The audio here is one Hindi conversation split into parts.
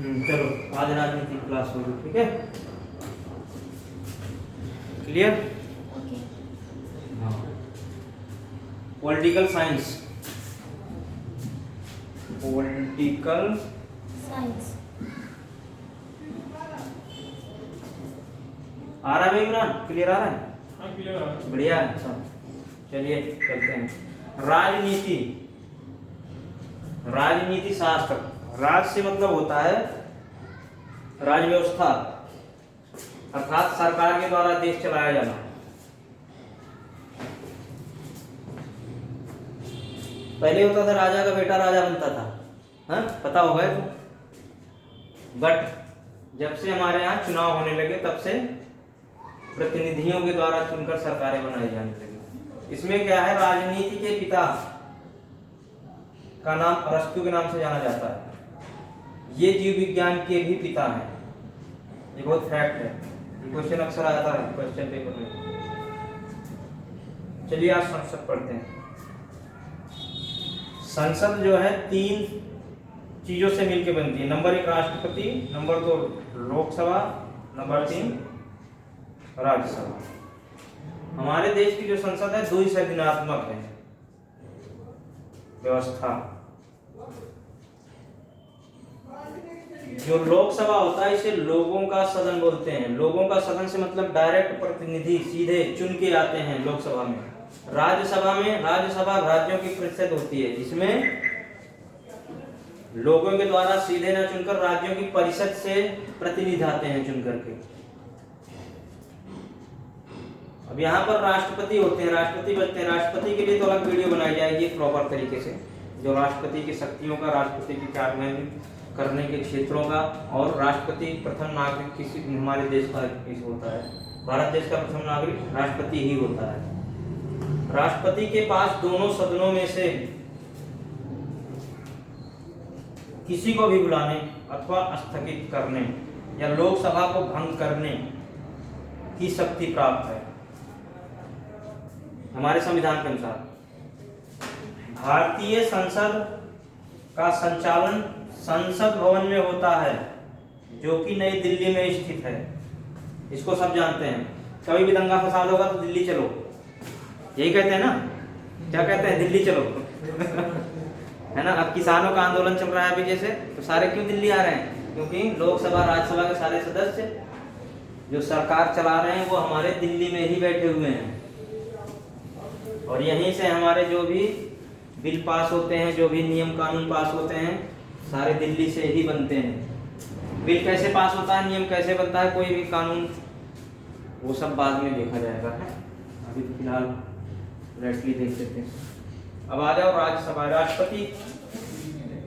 चलो आज राजनीति क्लास होगी, ठीक है, क्लियर। ओके। हाँ, पॉलिटिकल साइंस, पॉलिटिकल साइंस आ रहा है इमरान, क्लियर आ रहा है? हाँ क्लियर आ रहा है। बढ़िया है। अच्छा चलिए चलते हैं। राजनीति, राजनीति शास्त्र, राज से मतलब होता है राज व्यवस्था, अर्थात सरकार के द्वारा देश चलाया जाना। पहले होता था राजा का बेटा राजा बनता था, हाँ पता होगा तो। बट जब से हमारे यहाँ चुनाव होने लगे तब से प्रतिनिधियों के द्वारा चुनकर सरकारें बनाई जाने लगी। इसमें क्या है, राजनीति के पिता का नाम अरस्तु के नाम से जाना जाता है। ये जीव विज्ञान के भी पिता हैं, ये बहुत फैक्ट है, ये क्वेश्चन अक्सर आता है क्वेश्चन पेपर में। चलिए आज संसद पढ़ते हैं। संसद जो है 3 चीजों से मिलकर बनती है। नंबर 1 राष्ट्रपति, नंबर 2 लोकसभा, नंबर 3 राज्यसभा। हमारे देश की जो संसद है 2 संविधानात्मक है व्यवस्था। जो लोकसभा होता है इसे लोगों का सदन बोलते हैं। लोगों का सदन से मतलब डायरेक्ट प्रतिनिधि सीधे चुन के आते हैं लोकसभा में। राज्यसभा में, राज्यसभा राज्यों की परिषद होती है जिसमें लोगों के द्वारा सीधे न चुनकर राज्यों की परिषद से प्रतिनिधि आते हैं चुन करके। अब यहाँ पर राष्ट्रपति होते हैं, राष्ट्रपति बचते हैं। राष्ट्रपति के लिए तो अलग वीडियो बनाई जाएगी प्रॉपर तरीके से, जो राष्ट्रपति की शक्तियों का, राष्ट्रपति की कार्य करने के क्षेत्रों का, और राष्ट्रपति प्रथम नागरिक किसी हमारे देश का होता है। भारत देश का प्रथम नागरिक राष्ट्रपति ही होता है। राष्ट्रपति के पास दोनों सदनों में से किसी को भी बुलाने अथवा स्थगित करने या लोकसभा को भंग करने की शक्ति प्राप्त है हमारे संविधान के अनुसार। भारतीय संसद का संचालन संसद भवन में होता है जो कि नई दिल्ली में स्थित है। इसको सब जानते हैं। कभी भी दंगा फसाद होगा तो दिल्ली चलो, यही कहते हैं ना, क्या कहते हैं, दिल्ली चलो है ना। अब किसानों का आंदोलन चल रहा है अभी जैसे, तो सारे क्यों दिल्ली आ रहे हैं? क्योंकि लोकसभा राज्यसभा के सारे सदस्य जो सरकार चला रहे हैं वो हमारे दिल्ली में ही बैठे हुए हैं, और यहीं से हमारे जो भी बिल पास होते हैं, जो भी नियम कानून पास होते हैं, सारे दिल्ली से ही बनते हैं। बिल कैसे पास होता है, नियम कैसे बनता है, कोई भी कानून, वो सब बाद में देखा जाएगा। अभी तो फिलहाल डायरेक्टली देख लेते हैं। अब आ जाओ राज्यसभा। राष्ट्रपति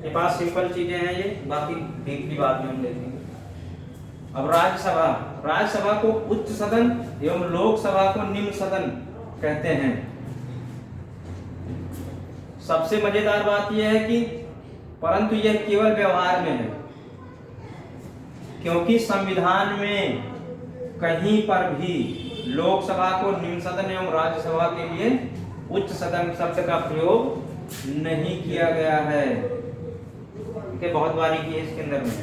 के पास सिंपल चीजें हैं ये, बाकी डीपली बाद में हम देखेंगे। अब राज्यसभा, राज्यसभा को उच्च सदन एवं लोकसभा को निम्न सदन कहते हैं। सबसे मजेदार बात यह है कि परंतु यह केवल व्यवहार में है, क्योंकि संविधान में कहीं पर भी लोकसभा को निम्न सदन एवं राज्यसभा के लिए उच्च सदन शब्द का प्रयोग नहीं किया गया है। ठीक है, बहुत बारीकी है इसके अंदर में,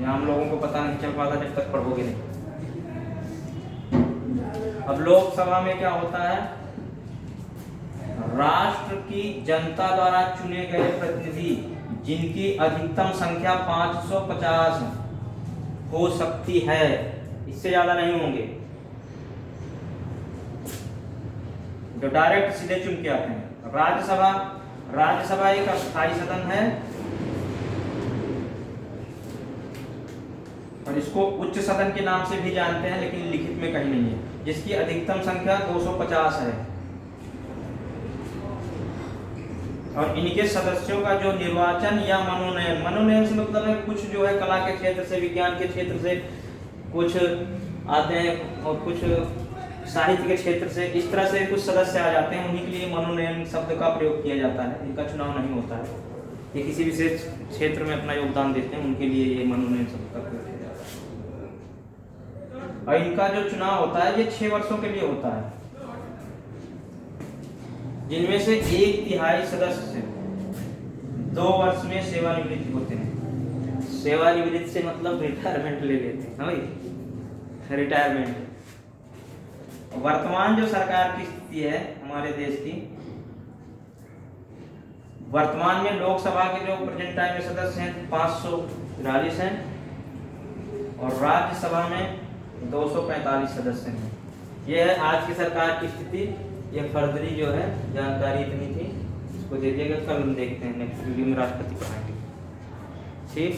यहाँ हम लोगों को पता नहीं चल पाता जब तक पढ़ोगे नहीं। अब लोकसभा में क्या होता है, राष्ट्र की जनता द्वारा चुने गए प्रतिनिधि जिनकी अधिकतम संख्या 550 हो सकती है, इससे ज्यादा नहीं होंगे, जो डायरेक्ट सीधे चुन के आते हैं। राज्यसभा, राज्यसभा एक अस्थायी सदन है और इसको उच्च सदन के नाम से भी जानते हैं, लेकिन लिखित में कहीं नहीं है, जिसकी अधिकतम संख्या 250 है। और इनके सदस्यों का जो निर्वाचन या मनोनयन, मनोनयन से मतलब है कुछ जो है कला के क्षेत्र से, विज्ञान के क्षेत्र से कुछ आते हैं और कुछ साहित्य के क्षेत्र से, इस तरह से कुछ सदस्य आ जाते हैं, उन्हीं के लिए मनोनयन शब्द का प्रयोग किया जाता है। इनका चुनाव नहीं होता है, ये किसी विशेष क्षेत्र में अपना योगदान देते हैं, उनके लिए ये मनोनयन शब्द का प्रयोग किया जाता है। और इनका जो चुनाव होता है ये 6 वर्षों के लिए होता है, जिनमें से 1/3 सदस्य 2 वर्ष में सेवानिवृत्त होते हैं। सेवानिवृत्त से मतलब रिटायरमेंट ले लेते हैं भाई, रिटायरमेंट। वर्तमान जो सरकार की स्थिति है हमारे देश की, वर्तमान में लोकसभा के जो प्रेजेंट टाइम में सदस्य हैं 543 हैं और राज्यसभा में 245 सदस्य हैं। यह है आज की सरकार की स्थिति। यह फर्दरी जो है जानकारी इतनी थी, इसको दे दिएगा। कल हम देखते हैं नेक्स्ट वीडियो में राष्ट्रपति पढ़ाएंगे। ठीक।